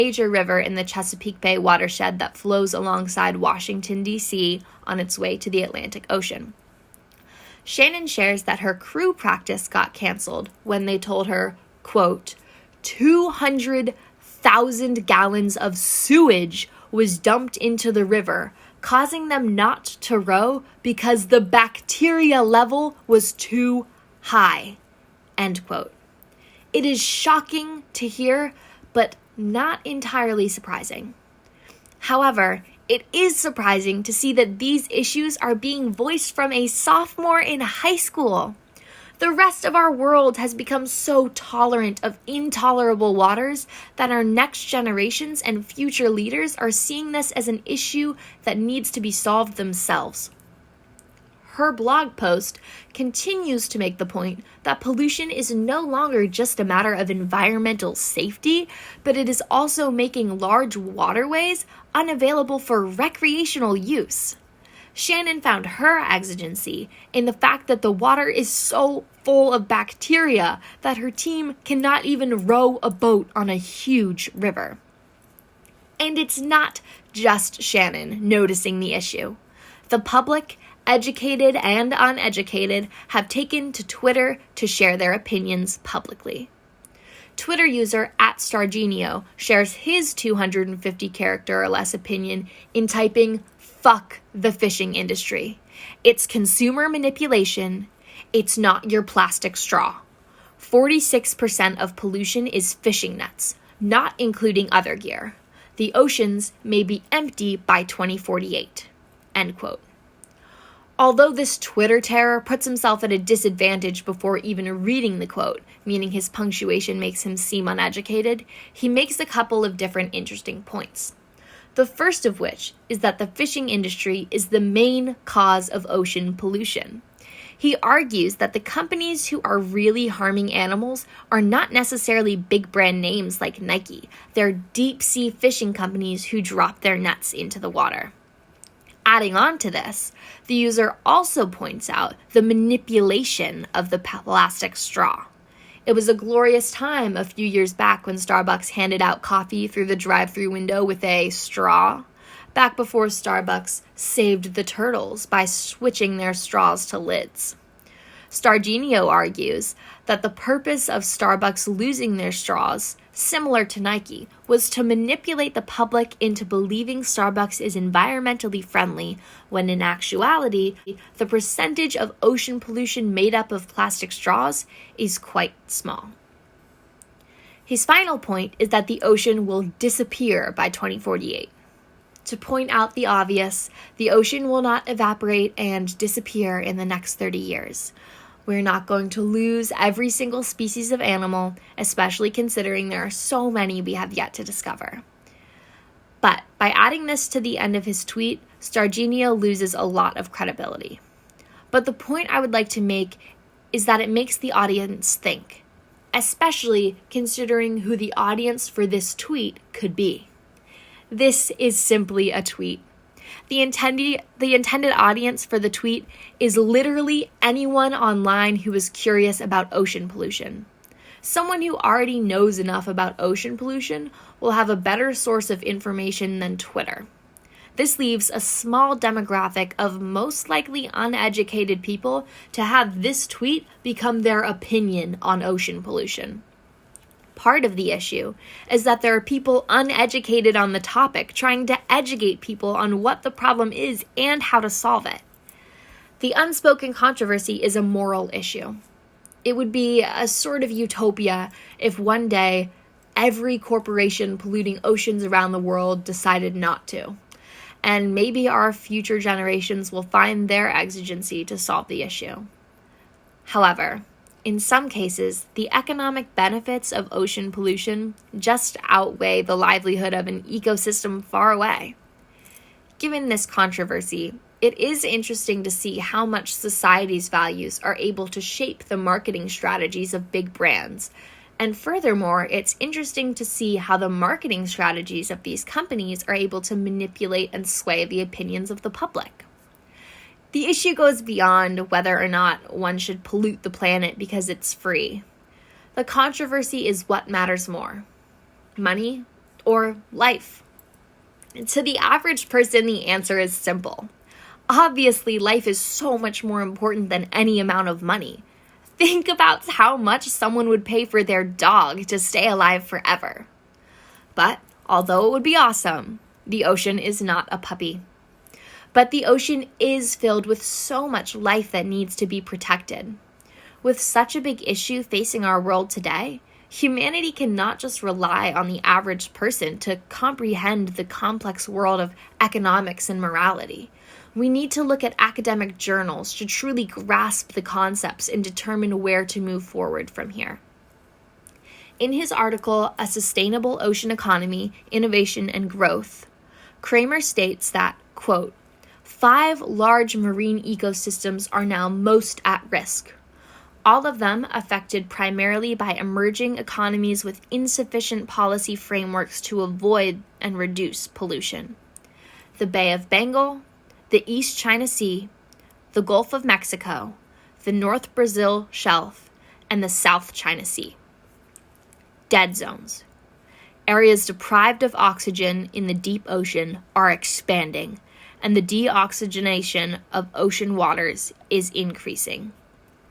major river in the Chesapeake Bay watershed that flows alongside Washington, D.C. on its way to the Atlantic Ocean. Shannon shares that her crew practice got canceled when they told her, quote, 200,000 gallons of sewage was dumped into the river, causing them not to row because the bacteria level was too high, end quote. It is shocking to hear, but not entirely surprising. However, it is surprising to see that these issues are being voiced from a sophomore in high school. The rest of our world has become so tolerant of intolerable waters that our next generations and future leaders are seeing this as an issue that needs to be solved themselves. Her blog post continues to make the point that pollution is no longer just a matter of environmental safety, but it is also making large waterways unavailable for recreational use. Shannon found her exigency in the fact that the water is so full of bacteria that her team cannot even row a boat on a huge river. And it's not just Shannon noticing the issue. The public, educated and uneducated, have taken to Twitter to share their opinions publicly. Twitter user @Stargenio shares his 250 character or less opinion in typing, "Fuck the fishing industry. It's consumer manipulation. It's not your plastic straw. 46% of pollution is fishing nets, not including other gear. The oceans may be empty by 2048, end quote. Although this Twitter terror puts himself at a disadvantage before even reading the quote, meaning his punctuation makes him seem uneducated, he makes a couple of different interesting points. The first of which is that the fishing industry is the main cause of ocean pollution. He argues that the companies who are really harming animals are not necessarily big brand names like Nike. They're deep sea fishing companies who drop their nets into the water. Adding on to this, the user also points out the manipulation of the plastic straw. It was a glorious time a few years back when Starbucks handed out coffee through the drive-thru window with a straw, back before Starbucks saved the turtles by switching their straws to lids. Stargenio argues that the purpose of Starbucks losing their straws, similar to Nike, was to manipulate the public into believing Starbucks is environmentally friendly, when in actuality, the percentage of ocean pollution made up of plastic straws is quite small. His final point is that the ocean will disappear by 2048. To point out the obvious, the ocean will not evaporate and disappear in the next 30 years. We're not going to lose every single species of animal, especially considering there are so many we have yet to discover. But by adding this to the end of his tweet, Stargenio loses a lot of credibility. But the point I would like to make is that it makes the audience think, especially considering who the audience for this tweet could be. This is simply a tweet. The intended audience for the tweet is literally anyone online who is curious about ocean pollution. Someone who already knows enough about ocean pollution will have a better source of information than Twitter. This leaves a small demographic of most likely uneducated people to have this tweet become their opinion on ocean pollution. Part of the issue is that there are people uneducated on the topic trying to educate people on what the problem is and how to solve it. The unspoken controversy is a moral issue. It would be a sort of utopia if one day every corporation polluting oceans around the world decided not to. And maybe our future generations will find their exigency to solve the issue. However, in some cases, the economic benefits of ocean pollution just outweigh the livelihood of an ecosystem far away. Given this controversy, it is interesting to see how much society's values are able to shape the marketing strategies of big brands. And furthermore, it's interesting to see how the marketing strategies of these companies are able to manipulate and sway the opinions of the public. The issue goes beyond whether or not one should pollute the planet because it's free. The controversy is what matters more: money or life? To the average person, the answer is simple. Obviously, life is so much more important than any amount of money. Think about how much someone would pay for their dog to stay alive forever. But although it would be awesome, the ocean is not a puppy. But the ocean is filled with so much life that needs to be protected. With such a big issue facing our world today, humanity cannot just rely on the average person to comprehend the complex world of economics and morality. We need to look at academic journals to truly grasp the concepts and determine where to move forward from here. In his article, A Sustainable Ocean Economy, Innovation and Growth, Kramer states that, quote, 5 large marine ecosystems are now most at risk. All of them affected primarily by emerging economies with insufficient policy frameworks to avoid and reduce pollution. The Bay of Bengal, the East China Sea, the Gulf of Mexico, the North Brazil Shelf, and the South China Sea. Dead zones. Areas deprived of oxygen in the deep ocean are expanding, and the deoxygenation of ocean waters is increasing.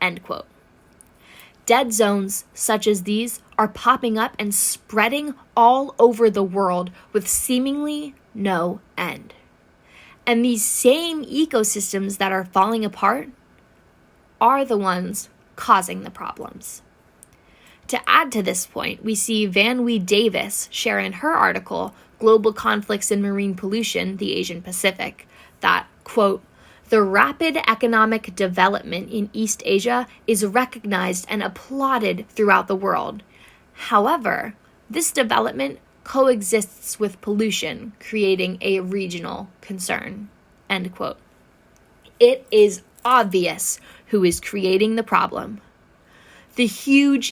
End quote. Dead zones such as these are popping up and spreading all over the world with seemingly no end. And these same ecosystems that are falling apart are the ones causing the problems. To add to this point, we see Van Wee Davis share in her article, Global Conflicts in Marine Pollution, the Asian Pacific, that, quote, the rapid economic development in East Asia is recognized and applauded throughout the world. However, this development coexists with pollution, creating a regional concern. End quote. It is obvious who is creating the problem. The huge